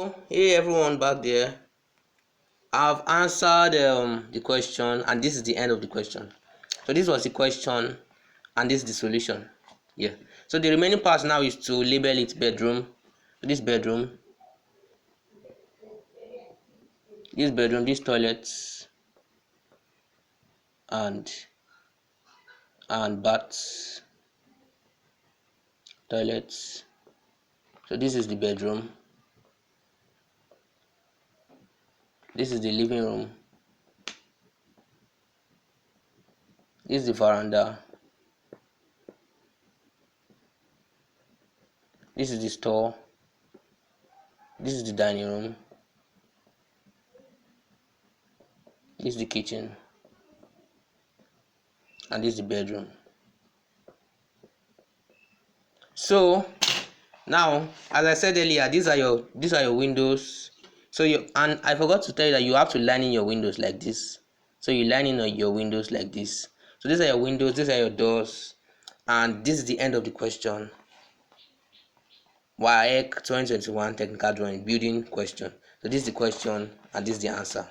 Hey everyone back there. I've answered the question, and this is the end of the question. So this was the question, and this is the solution. Yeah. So the remaining part now is to label it bedroom. So this bedroom, this toilets, and baths, toilets. So this is the bedroom. This is the living room. This is the veranda. This is the store. This is the dining room. This is the kitchen. And this is the bedroom. So now, as I said earlier, these are your windows. So and I forgot to tell you that you have to line in your windows like this. So you line in your windows like this. So these are your windows, these are your doors, and this is the end of the question. WAEC 2021 technical drawing building question. So this is the question and this is the answer.